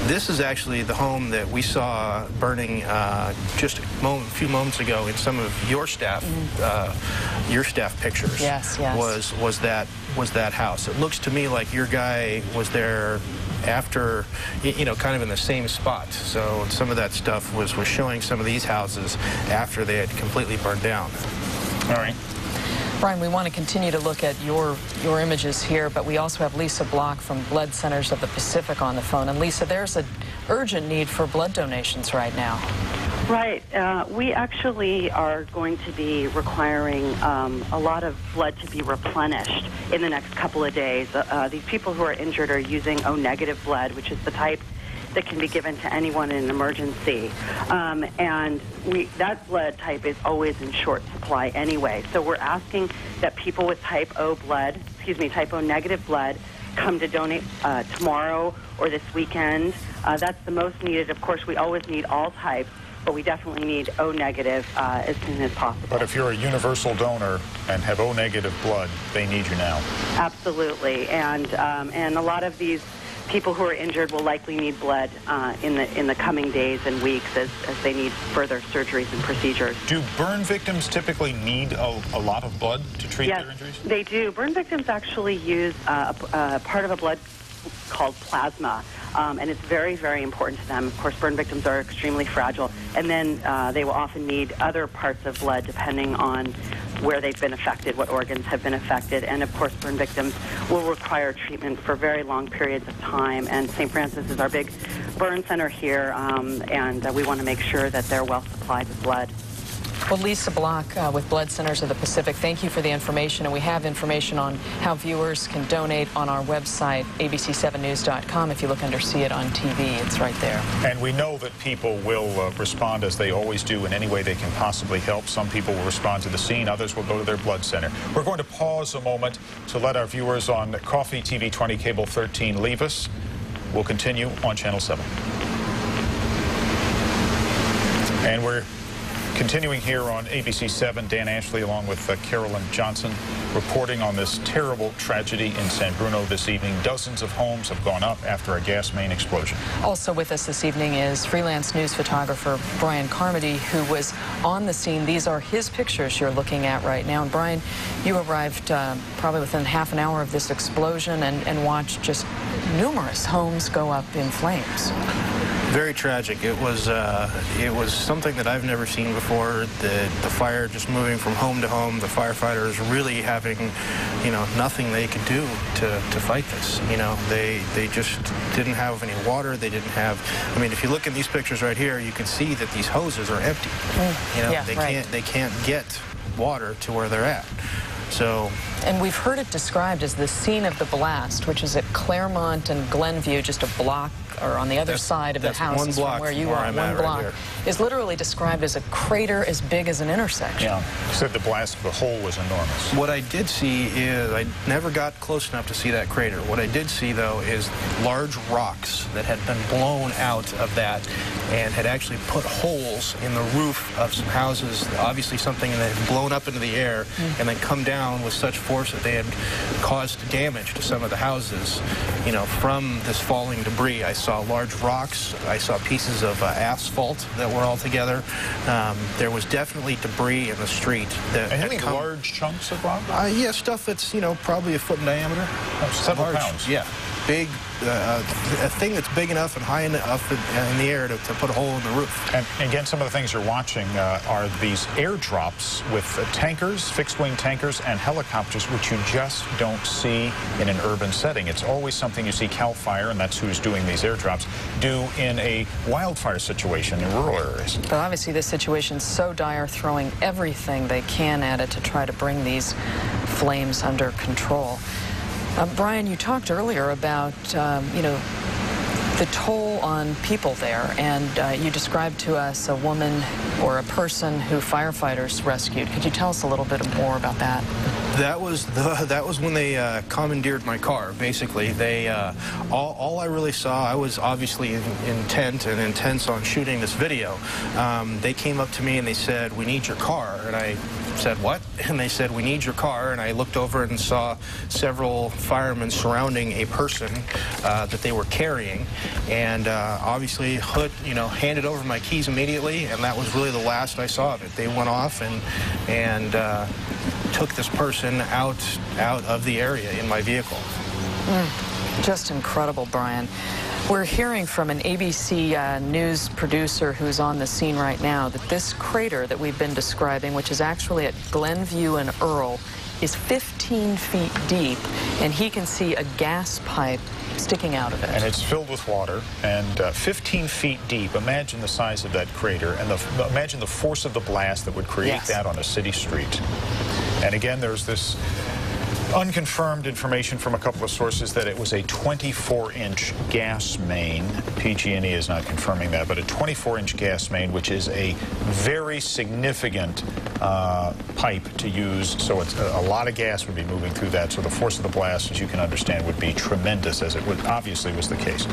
This is actually the home that we saw burning just a few moments ago in some of your staff pictures. Yes. Was that house? It looks to me like your guy was there after, kind of in the same spot. So some of that stuff was showing some of these houses after they had completely burned down. All right. Brian, we want to continue to look at your images here, but we also have Lisa Block from Blood Centers of the Pacific on the phone. And Lisa, there's an urgent need for blood donations right now. Right. We actually are going to be requiring a lot of blood to be replenished in the next couple of days. These people who are injured are using O-negative blood, which is the type that can be given to anyone in an emergency. And that blood type is always in short supply anyway. So we're asking that people with type O negative blood come to donate tomorrow or this weekend. That's the most needed. Of course, we always need all types, but we definitely need O-negative as soon as possible. But if you're a universal donor and have O-negative blood, they need you now. Absolutely. And a lot of these people who are injured will likely need blood in the coming days and weeks as they need further surgeries and procedures. Do burn victims typically need a lot of blood to treat their injuries? Yes, they do. Burn victims actually use a part of a blood called plasma, and it's very, very important to them. Of course, burn victims are extremely fragile, and then they will often need other parts of blood depending on where they've been affected, what organs have been affected, and of course burn victims will require treatment for very long periods of time, and St. Francis is our big burn center here, and we want to make sure that they're well supplied with blood. Well, Lisa Block with Blood Centers of the Pacific, thank you for the information, and we have information on how viewers can donate on our website, abc7news.com. If you look under See It on TV, it's right there. And we know that people will respond, as they always do, in any way they can possibly help. Some people will respond to the scene, others will go to their blood center. We're going to pause a moment to let our viewers on Coffee TV 20 Cable 13 leave us. We'll continue on Channel 7. And we're continuing here on ABC 7, Dan Ashley along with Carolyn Johnson reporting on this terrible tragedy in San Bruno this evening. Dozens of homes have gone up after a gas main explosion. Also with us this evening is freelance news photographer Brian Carmody, who was on the scene. These are his pictures you're looking at right now. And Brian, you arrived probably within half an hour of this explosion and watched just numerous homes go up in flames. Very tragic. It was something that I've never seen before. The fire just moving from home to home. The firefighters really having, nothing they could do to fight this. They just didn't have any water. They didn't have. I mean, if you look at these pictures right here, you can see that these hoses are empty. They can't get water to where they're at. So, and we've heard it described as the scene of the blast, which is at Claremont and Glenview, just a block or on the other side of the house from where you are. One block is literally described as a crater as big as an intersection. Yeah, you said the blast, the hole was enormous. What I did see is, I never got close enough to see that crater. What I did see, though, is large rocks that had been blown out of that and had actually put holes in the roof of some houses, obviously something that had blown up into the air and then come down with such force that they had caused damage to some of the houses. From this falling debris, I saw large rocks. I saw pieces of asphalt that were all together. There was definitely debris in the street. Any large chunks of rock? Yeah, stuff that's, probably a foot in diameter. Several pounds. Yeah. Big, a thing that's big enough and high enough in the air to put a hole in the roof. And again, some of the things you're watching are these airdrops with tankers, fixed-wing tankers, and helicopters, which you just don't see in an urban setting. It's always something you see CAL FIRE, and that's who's doing these airdrops, do in a wildfire situation in rural areas. But obviously this situation's so dire, throwing everything they can at it to try to bring these flames under control. Brian, you talked earlier about, the toll on people there, and you described to us a woman or a person who firefighters rescued. Could you tell us a little bit more about that? That was when they commandeered my car. Basically, they all I really saw. I was obviously intense on shooting this video. They came up to me and they said, "We need your car," and I said, "What?" And they said, "We need your car." And I looked over and saw several firemen surrounding a person that they were carrying, and obviously handed over my keys immediately, and that was really the last I saw of it. They went off and took this person out of the area in my vehicle. Just incredible, Brian. We're hearing from an ABC News producer who's on the scene right now that this crater that we've been describing, which is actually at Glenview and Earl, is 15 feet deep, and he can see a gas pipe sticking out of it. And it's filled with water, and 15 feet deep. Imagine the size of that crater, and imagine the force of the blast that would create that on a city street. And again, there's this unconfirmed information from a couple of sources that it was a 24-inch gas main. PG&E is not confirming that, but a 24-inch gas main, which is a very significant pipe to use. So it's a lot of gas would be moving through that. So the force of the blast, as you can understand, would be tremendous, as it obviously was the case.